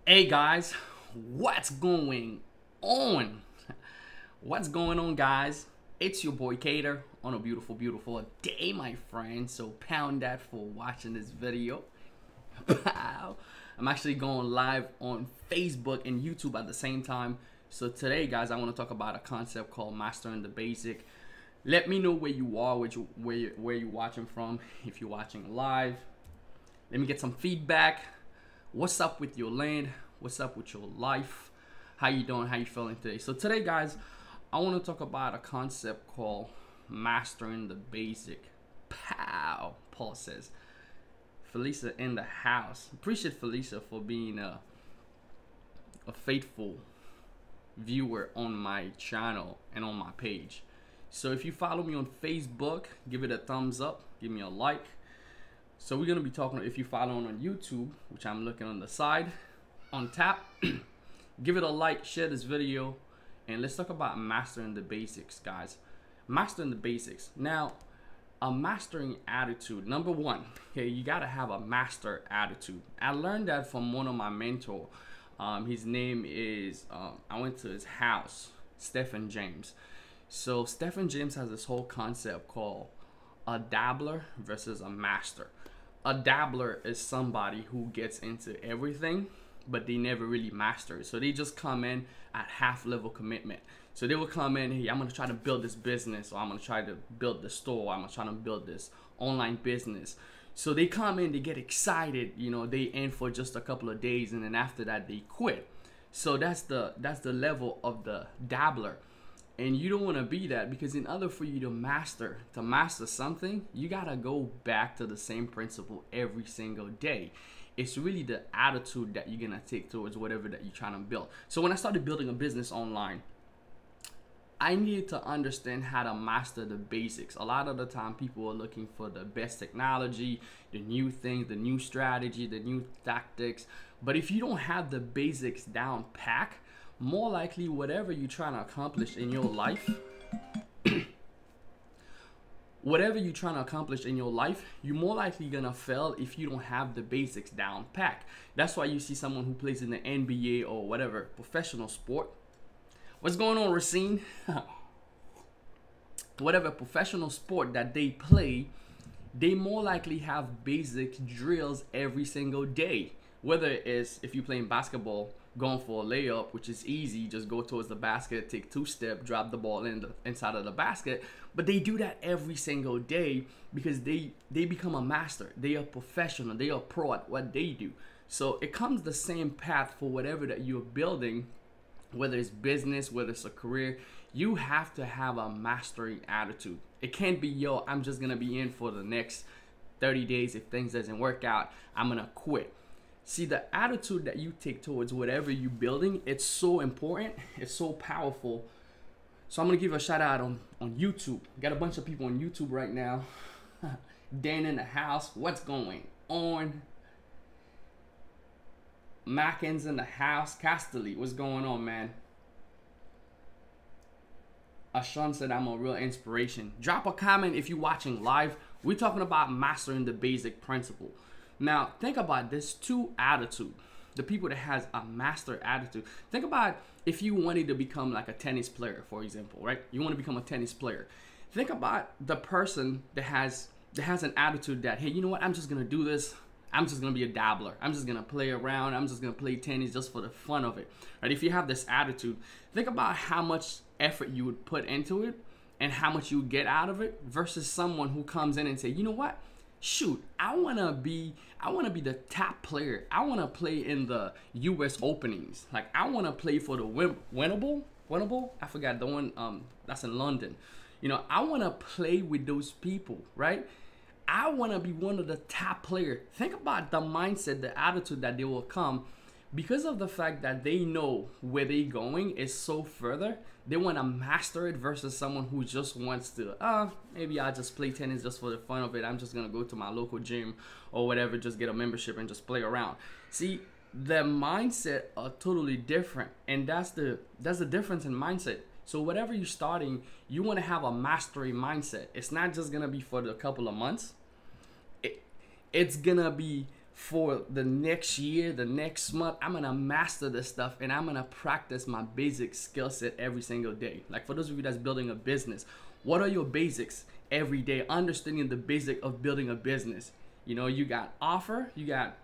Hey guys, what's going on? What's going on, guys? It's your boy Cater on a beautiful day, my friend. So pound that for watching this video. Wow. I'm actually going live on Facebook and YouTube at the same time. So today, guys, I want to talk about a concept called mastering the basic. Let me know where you are, where you're watching from. If you're watching live, let me get some feedback. What's up with your land? What's up with your life? How you doing? How you feeling today? So today, guys, I want to talk about a concept called mastering the basic. Pow! Paul says. Felisa in the house. Appreciate Felisa for being a faithful viewer on my channel and on my page. So if you follow me on Facebook, give it a thumbs up, give me a like. So we're gonna be talking, if you follow on YouTube, which I'm looking on the side, on tap, give it a like, share this video, and let's talk about mastering the basics, guys. Mastering the basics. Now, a mastering attitude. Number one, okay, you gotta have a master attitude. I learned that from one of my mentors. His name is, I went to his house, Stephen James. So Stephen James has this whole concept called a dabbler versus a master. A dabbler is somebody who gets into everything, but they never really master it. So they just come in at half level commitment. So they will come in, hey, I'm gonna try to build this business, or I'm gonna try to build the store, I'm gonna try to build this online business. So they come in, they get excited, you know, they in for just a couple of days, and then after that they quit. So that's the level of the dabbler. And you don't want to be that, because in order for you to master something, you gotta go back to the same principle every single day. It's really the attitude that you're gonna take towards whatever that you're trying to build. So when I started building a business online, I needed to understand how to master the basics. A lot of the time people are looking for the best technology, the new things, the new strategy, the new tactics. But if you don't have the basics down pat, more likely whatever you're trying to accomplish in your life, you're more likely gonna fail if you don't have the basics down pat. That's why you see someone who plays in the NBA or whatever professional sport. What's going on, Racine? Whatever professional sport that they play, they more likely have basic drills every single day. Whether it's, if you're playing basketball, going for a layup, which is easy, just go towards the basket, take 2 steps, drop the ball inside of the basket. But they do that every single day because they become a master. They are professional. They are pro at what they do. So it comes the same path for whatever that you're building, whether it's business, whether it's a career. You have to have a mastering attitude. It can't be, yo, I'm just gonna be in for the next 30 days. If things doesn't work out, I'm gonna quit. See, the attitude that you take towards whatever you're building, it's so important, it's so powerful. So I'm gonna give a shout out on YouTube. Got a bunch of people on YouTube right now. Dan in the house, what's going on? Mackins in the house. Casterly, what's going on, man? Ashan said I'm a real inspiration. Drop a comment if you're watching live. We're talking about mastering the basic principle. Now, think about this two attitude. The people that has a master attitude. Think about if you wanted to become like a tennis player, for example, right? You want to become a tennis player. Think about the person that has an attitude that, hey, you know what? I'm just gonna do this. I'm just gonna be a dabbler. I'm just gonna play around. I'm just gonna play tennis just for the fun of it, right? If you have this attitude, think about how much effort you would put into it and how much you would get out of it versus someone who comes in and say, you know what? Shoot, I wanna be the top player. I wanna play in the U.S. openings. Like, I wanna play for the winnable. I forgot the one that's in London. You know, I wanna play with those people, right? I wanna be one of the top players. Think about the mindset, the attitude that they will come because of the fact that they know where they're going is so further. They want to master it versus someone who just wants to, maybe I'll just play tennis just for the fun of it. I'm just going to go to my local gym or whatever, just get a membership and just play around. See, the mindset are totally different, and that's the difference in mindset. So whatever you're starting, you want to have a mastery mindset. It's not just going to be for a couple of months. It's going to be for the next year, the next month, I'm gonna master this stuff and I'm gonna practice my basic skill set every single day. Like for those of you that's building a business, what are your basics every day? Understanding the basic of building a business. You know, you got offer, you got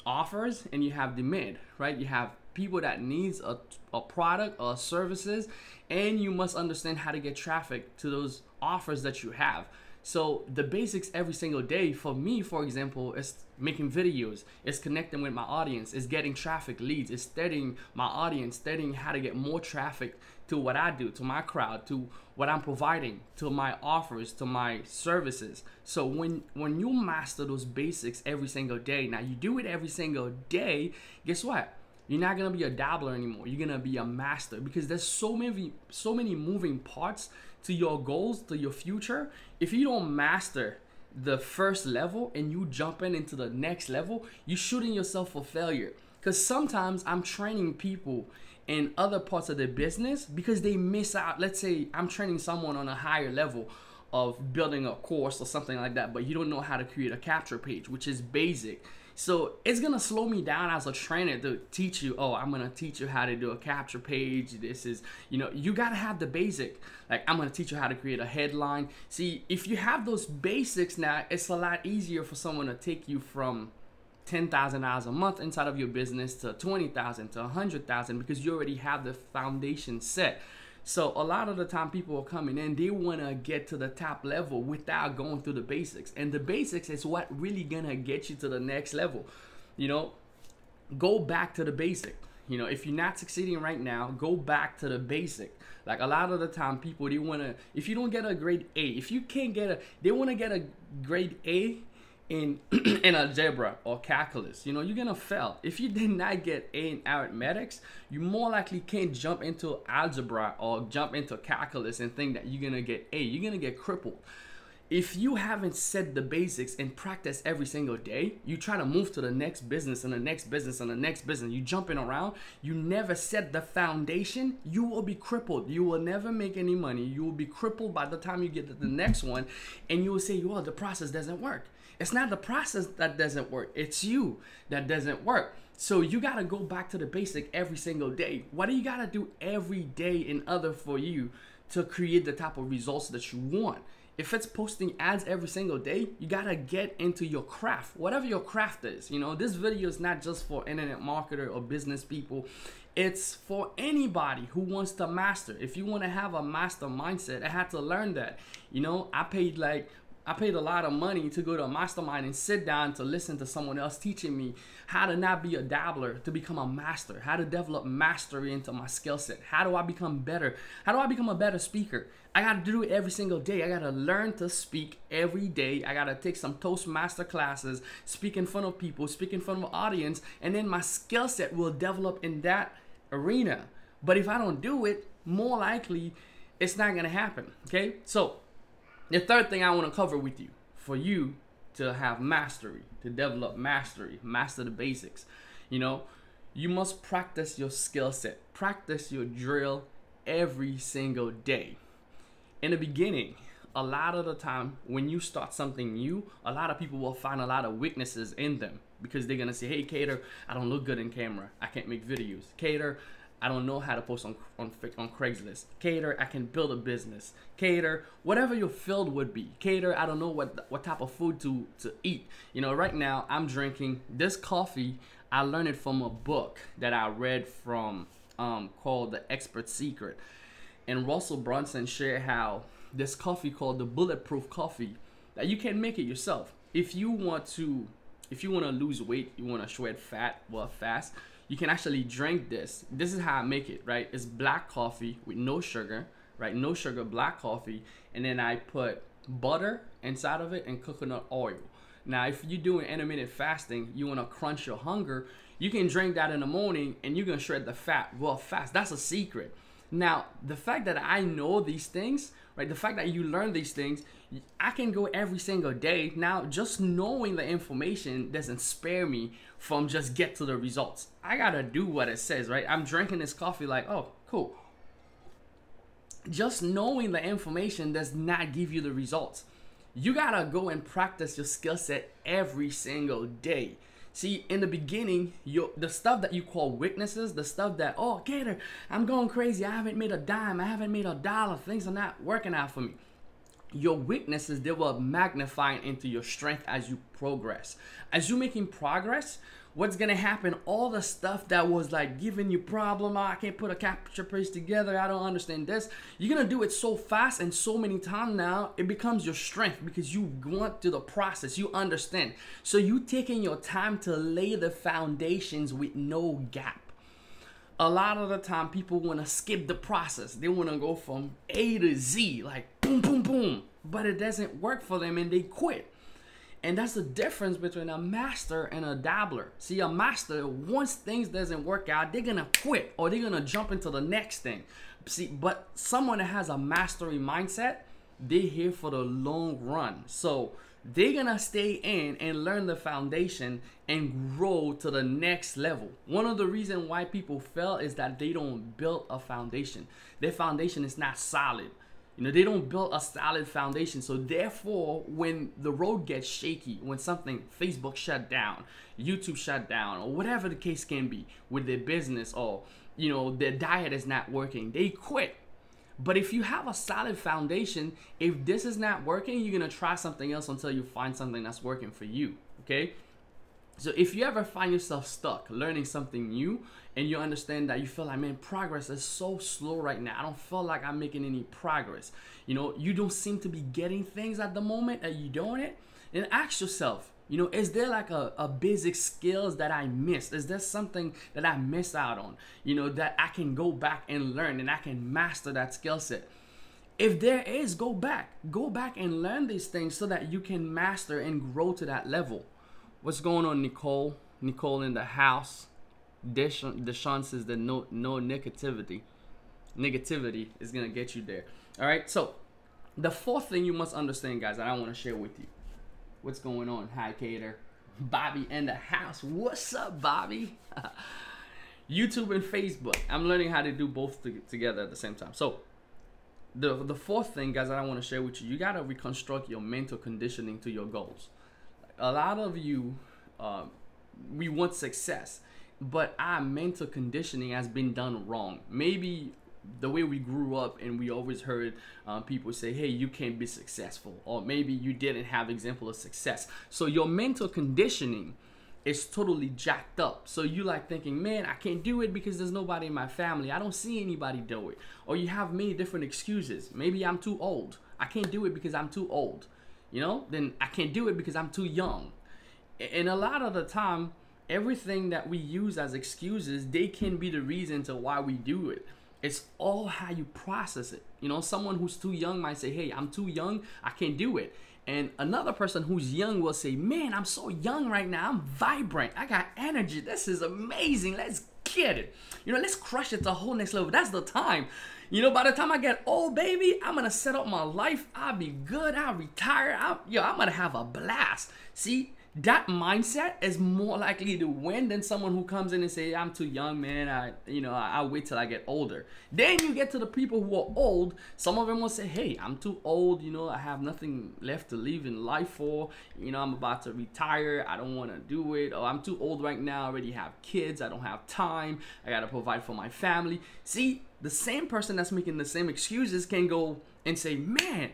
offers, and you have demand, right? You have people that needs a product or services, and you must understand how to get traffic to those offers that you have. So the basics every single day for me, for example, is making videos, is connecting with my audience, is getting traffic leads, is studying my audience, studying how to get more traffic to what I do, to my crowd, to what I'm providing, to my offers, to my services. So when you master those basics every single day, now you do it every single day, guess what? You're not gonna be a dabbler anymore. You're gonna be a master, because there's so many moving parts to your goals, to your future. If you don't master the first level and you jumping into the next level, you're shooting yourself for failure. Because sometimes I'm training people in other parts of their business because they miss out. Let's say I'm training someone on a higher level of building a course or something like that, but you don't know how to create a capture page, which is basic. So it's gonna slow me down as a trainer to teach you, oh, I'm gonna teach you how to do a capture page. This is, you know, you gotta have the basic. Like, I'm gonna teach you how to create a headline. See, if you have those basics now, it's a lot easier for someone to take you from $10,000 a month inside of your business to 20,000 to 100,000, because you already have the foundation set. So a lot of the time people are coming in, they want to get to the top level without going through the basics. And the basics is what really going to get you to the next level. You know, go back to the basic. You know, if you're not succeeding right now, go back to the basic. Like a lot of the time people, they want to, if you don't get a grade A, if you can't get they want to get a grade A in algebra or calculus, you know, you're gonna fail. If you did not get A in arithmetics, you more likely can't jump into algebra or jump into calculus and think that you're gonna get A. You're gonna get crippled. If you haven't set the basics and practice every single day, you try to move to the next business and the next business and the next business, you jumping around, you never set the foundation, you will be crippled. You will never make any money. You will be crippled by the time you get to the next one, and you will say, well, the process doesn't work. It's not the process that doesn't work. It's you that doesn't work. So you got to go back to the basic every single day. What do you got to do every day in order for you to create the type of results that you want? If it's posting ads every single day, you got to get into your craft, whatever your craft is. You know, this video is not just for internet marketer or business people. It's for anybody who wants to master. If you want to have a master mindset, I had to learn that. You know, I paid a lot of money to go to a mastermind and sit down to listen to someone else teaching me how to not be a dabbler, to become a master, how to develop mastery into my skill set. How do I become better? How do I become a better speaker? I got to do it every single day. I got to learn to speak every day. I got to take some Toastmaster classes, speak in front of people, speak in front of an audience, and then my skill set will develop in that arena. But if I don't do it, more likely it's not going to happen. Okay? So the third thing I want to cover with you, for you to have mastery, to develop mastery, master the basics, you know, you must practice your skill set, practice your drill every single day. In the beginning, a lot of the time when you start something new, a lot of people will find a lot of weaknesses in them, because they're going to say, hey, Cater, I don't look good in camera. I can't make videos. Cater, I don't know how to post on Craigslist. Cater, I can build a business. Cater, whatever your field would be. Cater, I don't know what type of food to eat. You know, right now I'm drinking this coffee. I learned it from a book that I read from called The Expert Secret. And Russell Brunson shared how this coffee called the Bulletproof Coffee, that you can make it yourself. If you want to lose weight, you want to shred fat fast, you can actually drink this. This is how I make it, right? It's black coffee with no sugar, right? No sugar, black coffee. And then I put butter inside of it and coconut oil. Now, if you're doing intermittent fasting, you want to crunch your hunger, you can drink that in the morning and you can shred the fat real fast. That's a secret. Now, the fact that I know these things, right? The fact that you learn these things, I can go every single day. Now, just knowing the information doesn't spare me from just get to the results. I gotta do what it says, right? I'm drinking this coffee like, oh, cool. Just knowing the information does not give you the results. You gotta go and practice your skill set every single day. See, in the beginning, the stuff that you call weaknesses, the stuff that, oh, Gator, I'm going crazy, I haven't made a dime, I haven't made a dollar, things are not working out for me. Your weaknesses, they will magnify into your strength as you progress. As you're making progress, what's gonna happen, all the stuff that was like giving you problem, oh, I can't put a capture page together, I don't understand this, you're gonna do it so fast and so many times now, it becomes your strength because you went through the process, you understand. So you taking your time to lay the foundations with no gap. A lot of the time people want to skip the process. They want to go from A to Z, like boom, boom, boom, but it doesn't work for them and they quit. And that's the difference between a master and a dabbler. See, a master, once things doesn't work out, they're gonna quit or they're gonna jump into the next thing. See, but someone that has a mastery mindset, they're here for the long run. So they're gonna stay in and learn the foundation and grow to the next level. One of the reasons why people fail is that they don't build a foundation. Their foundation is not solid. You know, they don't build a solid foundation. So therefore, when the road gets shaky, when something, Facebook shut down, YouTube shut down, or whatever the case can be with their business, or, you know, their diet is not working, they quit. But if you have a solid foundation, if this is not working, you're going to try something else until you find something that's working for you. Okay. So if you ever find yourself stuck learning something new and you understand that you feel like, man, progress is so slow right now, I don't feel like I'm making any progress, you know, you don't seem to be getting things at the moment that you're doing it, and ask yourself, you know, is there like a basic skills that I missed? Is there something that I missed out on, you know, that I can go back and learn and I can master that skill set? If there is, go back and learn these things so that you can master and grow to that level. What's going on, Nicole? Nicole in the house. Deshaun says that no negativity is gonna get you there. All right. So the fourth thing you must understand, guys, that I want to share with you. What's going on? Hi, Cater. Bobby in the house. What's up, Bobby? YouTube and Facebook. I'm learning how to do both together at the same time. So the fourth thing, guys, that I want to share with you, you gotta reconstruct your mental conditioning to your goals. A lot of you, we want success, but our mental conditioning has been done wrong. Maybe the way we grew up and we always heard people say, hey, you can't be successful, or maybe you didn't have example of success. So your mental conditioning is totally jacked up. So you like thinking, man, I can't do it because there's nobody in my family. I don't see anybody do it. Or you have many different excuses. Maybe I'm too old. I can't do it because I'm too old. You know, then I can't do it because I'm too young. And a lot of the time, everything that we use as excuses, they can be the reason to why we do it. It's all how you process it. You know, someone who's too young might say, hey, I'm too young, I can't do it. And another person who's young will say, man, I'm so young right now, I'm vibrant, I got energy, this is amazing, let's get it. You know, let's crush it to a whole next level. That's the time. You know, by the time I get old, baby, I'm gonna set up my life. I'll be good. I'll retire. I'm gonna have a blast. See, that mindset is more likely to win than someone who comes in and say, I'm too young, man. I'll wait till I get older. Then you get to the people who are old. Some of them will say, hey, I'm too old. You know, I have nothing left to live in life for. You know, I'm about to retire. I don't want to do it. Or I'm too old right now. I already have kids. I don't have time. I got to provide for my family. See, the same person that's making the same excuses can go and say, man,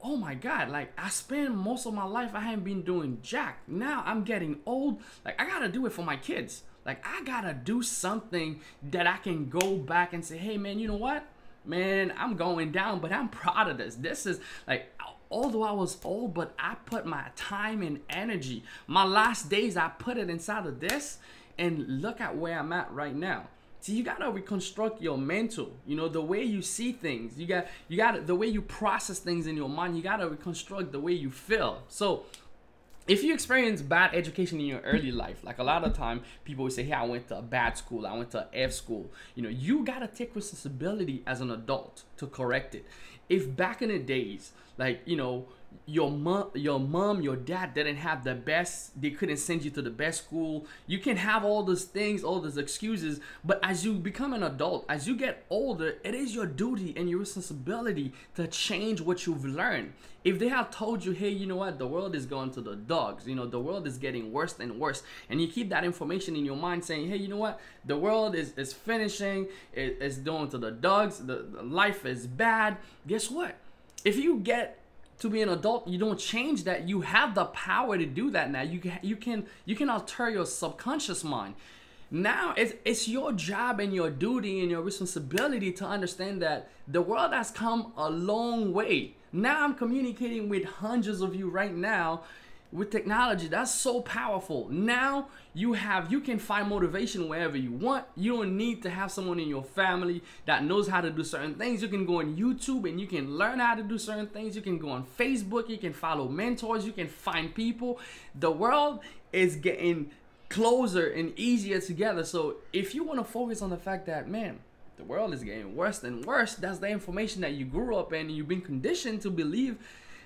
oh my God, like I spent most of my life, I haven't been doing jack. Now I'm getting old. Like I gotta do it for my kids. Like I gotta do something that I can go back and say, hey man, you know what? Man, I'm going down, but I'm proud of this. This is like, although I was old, but I put my time and energy. My last days, I put it inside of this, and look at where I'm at right now. See, you gotta reconstruct your mental, you know, the way you see things. You got the way you process things in your mind. You gotta reconstruct the way you feel. So if you experience bad education in your early life, like a lot of time people will say, hey, I went to a bad school, I went to F school. You know, you gotta take responsibility as an adult to correct it. If back in the days, like, you know, your mom, your dad didn't have the best, they couldn't send you to the best school. You can have all those things, all those excuses, but as you become an adult, as you get older, it is your duty and your responsibility to change what you've learned. If they have told you, hey, you know what, the world is going to the dogs, you know, the world is getting worse and worse, and you keep that information in your mind saying, hey, you know what, the world is finishing, it's going to the dogs, the life is bad. Guess what? If you get to be an adult, you don't change that. You have the power to do that now. You can alter your subconscious mind. Now it's your job and your duty and your responsibility to understand that the world has come a long way. Now I'm communicating with hundreds of you right now with technology. That's so powerful. Now you can find motivation wherever you want. You don't need to have someone in your family that knows how to do certain things. You can go on YouTube and you can learn how to do certain things. You can go on Facebook, you can follow mentors, you can find people. The world is getting closer and easier together. So if you want to focus on the fact that, man, the world is getting worse and worse, that's the information that you grew up in and you've been conditioned to believe.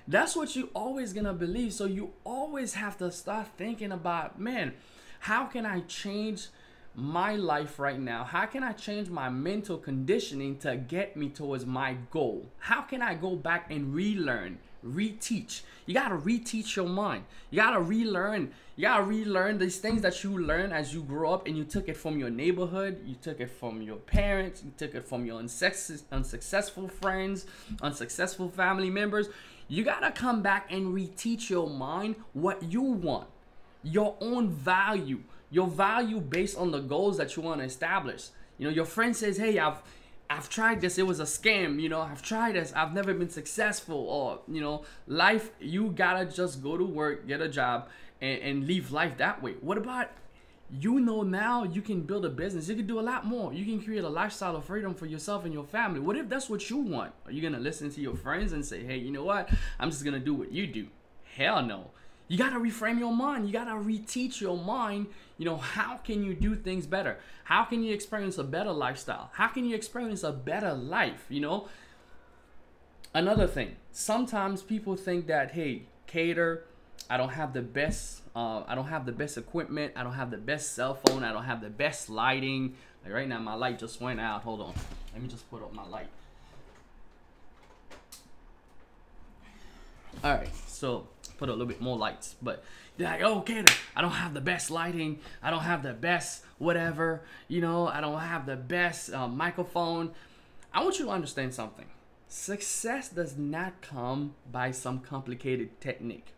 That's what you always gonna believe. So you always have to start thinking about, man, how can I change my life right now? How can I change my mental conditioning to get me towards my goal? How can I go back and relearn, reteach? You gotta reteach your mind. You gotta relearn. You gotta relearn these things that you learned as you grow up, and you took it from your neighborhood, you took it from your parents, you took it from your unsuccessful friends, unsuccessful family members. You gotta come back and reteach your mind what you want, your own value, your value based on the goals that you want to establish. You know, your friend says, hey, I've tried this, it was a scam, you know, I've tried this, I've never been successful, or, you know, life, you gotta just go to work, get a job, and live life that way. What about, you know, now you can build a business, you can do a lot more, you can create a lifestyle of freedom for yourself and your family. What if that's what you want? Are you gonna listen to your friends and say, hey, you know what, I'm just gonna do what you do? Hell no. You gotta reframe your mind. You gotta reteach your mind. You know, how can you do things better? How can you experience a better lifestyle? How can you experience a better life? You know, another thing, sometimes people think that, hey, cater, I don't have the best equipment, I don't have the best cell phone, I don't have the best lighting. Like right now my light just went out. Hold on, let me just put up my light. All right, so put a little bit more lights. But they're like, oh, Cater, I don't have the best lighting, I don't have the best whatever, you know, I don't have the best microphone. I want you to understand something. Success does not come by some complicated technique,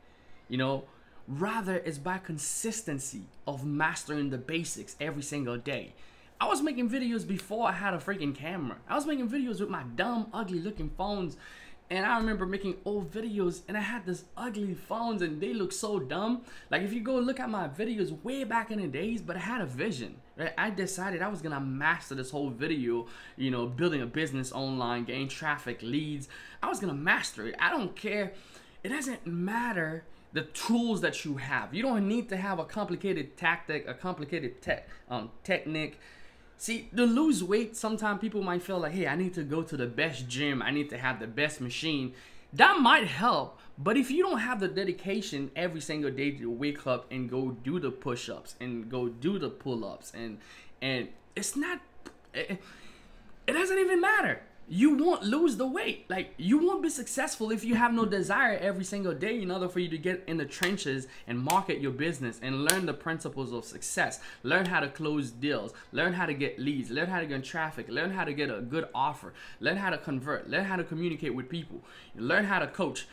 you know, rather it's by consistency of mastering the basics every single day. I was making videos before I had a freaking camera. I was making videos with my dumb, ugly looking phones. And I remember making old videos and I had this ugly phones and they look so dumb. Like if you go look at my videos way back in the days, but I had a vision, right? I decided I was gonna master this whole video, you know, building a business online, getting traffic, leads. I was gonna master it. I don't care. It doesn't matter the tools that you have. You don't need to have a complicated tactic, a complicated technique. See, to lose weight, sometimes people might feel like, hey, I need to go to the best gym, I need to have the best machine. That might help, but if you don't have the dedication every single day to wake up and go do the push-ups and go do the pull-ups, and it's not, it doesn't even matter. You won't lose the weight. Like, you won't be successful if you have no desire every single day in order for you to get in the trenches and market your business and learn the principles of success. Learn how to close deals. Learn how to get leads. Learn how to get traffic. Learn how to get a good offer. Learn how to convert. Learn how to communicate with people. Learn how to coach.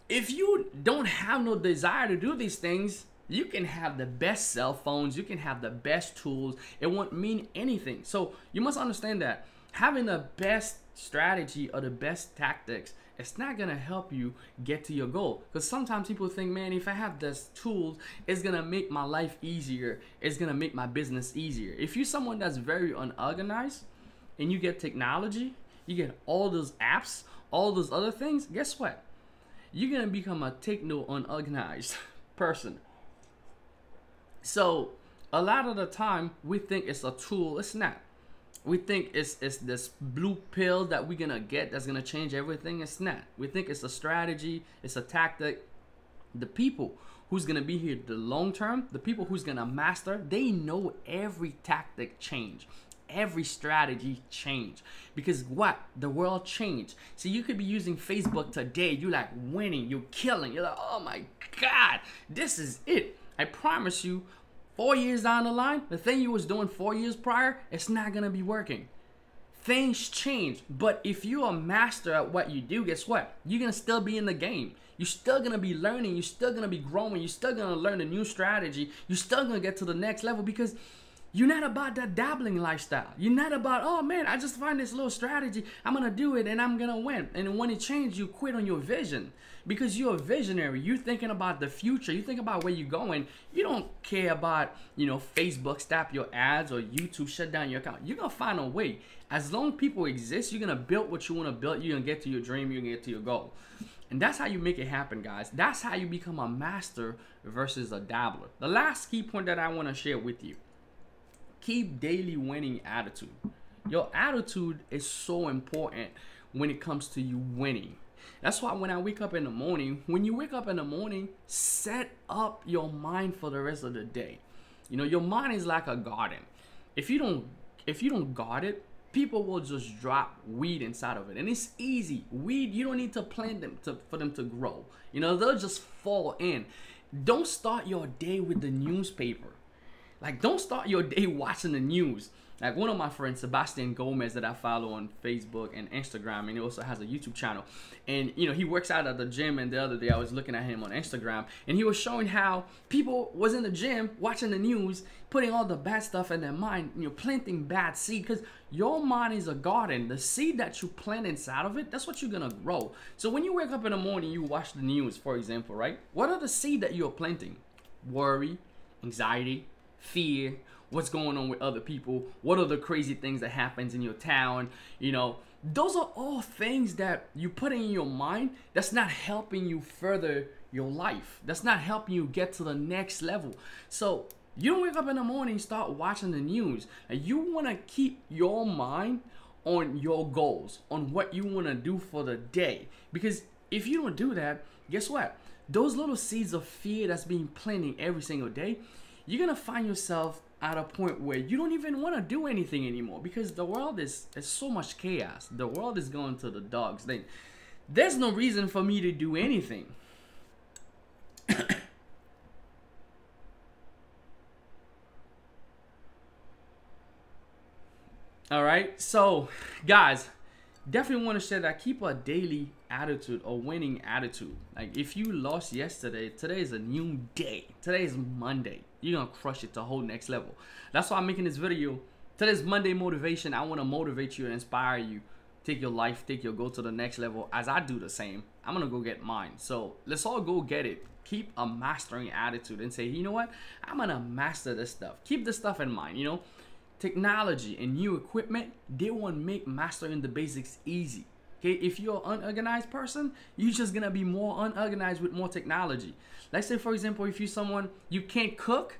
If you don't have no desire to do these things, you can have the best cell phones. You can have the best tools. It won't mean anything. So you must understand that having the best strategy or the best tactics, it's not gonna help you get to your goal. Because sometimes people think, man, if I have these tools, it's gonna make my life easier, it's gonna make my business easier. If you're someone that's very unorganized and you get technology, you get all those apps, all those other things, guess what? You're gonna become a techno unorganized person. So a lot of the time we think it's a tool. It's not. We think it's this blue pill that we're gonna get that's gonna change everything. It's not. We think it's a strategy, it's a tactic. The people who's gonna be here the long term, the people who's gonna master, they know every tactic change, every strategy change. Because what? The world changed. So you could be using Facebook today, you like winning, you're killing, you're like, oh my God, this is it. I promise you, 4 years down the line, the thing you was doing 4 years prior, it's not gonna be working. Things change, but if you're a master at what you do, guess what? You're gonna still be in the game. You're still gonna be learning, you're still gonna be growing, you're still gonna learn a new strategy, you're still gonna get to the next level because you're not about that dabbling lifestyle. You're not about, oh man, I just find this little strategy, I'm gonna do it and I'm gonna win. And when it changes, you quit on your vision because you're a visionary. You're thinking about the future. You think about where you're going. You don't care about, Facebook stop your ads or YouTube shut down your account. You're gonna find a way. As long as people exist, you're gonna build what you wanna build. You're gonna get to your dream. You're gonna get to your goal. And that's how you make it happen, guys. That's how you become a master versus a dabbler. The last key point that I wanna share with you. Keep daily winning attitude. Your attitude is so important when it comes to you winning. That's why when I wake up in the morning, when you wake up in the morning, set up your mind for the rest of the day. Your mind is like a garden. If you don't guard it, people will just drop weed inside of it. And it's easy. Weed, you don't need to plant them for them to grow. They'll just fall in. Don't start your day with the newspaper. Like, don't start your day watching the news. Like, one of my friends, Sebastian Gomez, that I follow on Facebook and Instagram, and he also has a YouTube channel. And, he works out at the gym, and the other day I was looking at him on Instagram, and he was showing how people was in the gym watching the news, putting all the bad stuff in their mind, planting bad seed, because your mind is a garden. The seed that you plant inside of it, that's what you're going to grow. So when you wake up in the morning, you watch the news, for example, right? What are the seed that you're planting? Worry, anxiety, fear, what's going on with other people, what are the crazy things that happens in your town. Those are all things that you put in your mind that's not helping you further your life, that's not helping you get to the next level. So you don't wake up in the morning, start watching the news, and you want to keep your mind on your goals, on what you want to do for the day. Because if you don't do that, guess what? Those little seeds of fear that's being planted every single day, you're going to find yourself at a point where you don't even want to do anything anymore because the world is so much chaos. The world is going to the dogs. There's no reason for me to do anything. All right. So, guys, definitely want to share that. Keep a daily attitude, a winning attitude. Like, if you lost yesterday, today is a new day. Today is Monday. You're gonna crush it to a whole next level. That's why I'm making this video. Today's Monday motivation. I want to motivate you and inspire you. Take your life, take your goal to the next level. As I do the same, I'm gonna go get mine. So let's all go get it. Keep a mastering attitude and say, you know what? I'm gonna master this stuff. Keep this stuff in mind. Technology and new equipment, they won't make mastering the basics easy. Okay, if you're an unorganized person, you're just gonna be more unorganized with more technology. Let's say, for example, if you're someone you can't cook,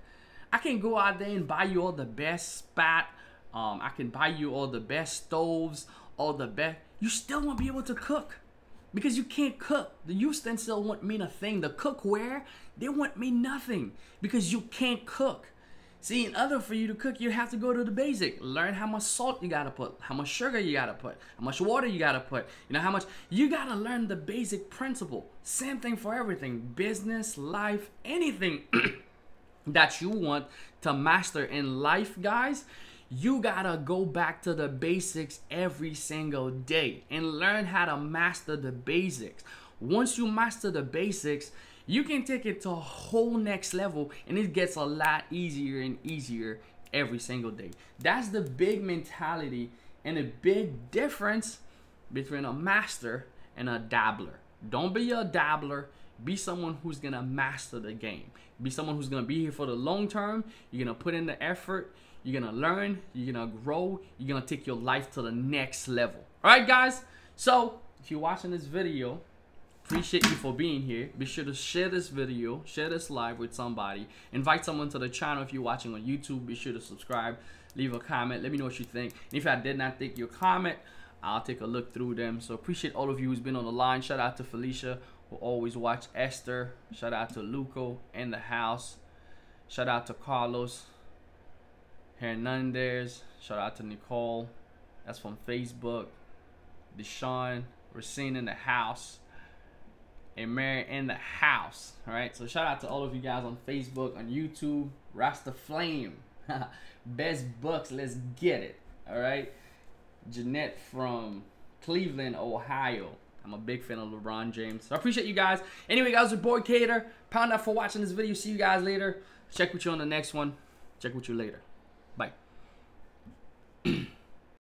I can go out there and buy you all the best spat. I can buy you all the best stoves, all the best. You still won't be able to cook because you can't cook. The utensil won't mean a thing. The cookware, they won't mean nothing because you can't cook. See, in order for you to cook, you have to go to the basic. Learn how much salt you gotta put, how much sugar you gotta put, how much water you gotta put, how much. You gotta learn the basic principle. Same thing for everything, business, life, anything that you want to master in life, guys. You gotta go back to the basics every single day and learn how to master the basics. Once you master the basics, you can take it to a whole next level, and it gets a lot easier and easier every single day. That's the big mentality and a big difference between a master and a dabbler. Don't be a dabbler. Be someone who's gonna master the game. Be someone who's gonna be here for the long term. You're gonna put in the effort. You're gonna learn. You're gonna grow. You're gonna take your life to the next level. All right, guys. So if you're watching this video, Appreciate you for being here. Be sure to share this video, share this live with somebody. Invite someone to the channel if you're watching on YouTube. Be sure to subscribe, leave a comment. Let me know what you think. And if I did not think your comment, I'll take a look through them. So appreciate all of you who's been on the line. Shout out to Felicia, who always watch. Esther. Shout out to Luco in the house. Shout out to Carlos Hernandez. Shout out to Nicole. That's from Facebook. Deshaun Racine in the house. And Mary in the house. Alright, so shout out to all of you guys on Facebook, on YouTube. Rasta Flame. Best Bucks, let's get it. Alright. Jeanette from Cleveland, Ohio. I'm a big fan of LeBron James. So I appreciate you guys. Anyway, guys, your boy Cater. Pound out for watching this video. See you guys later. Check with you on the next one. Check with you later. Bye.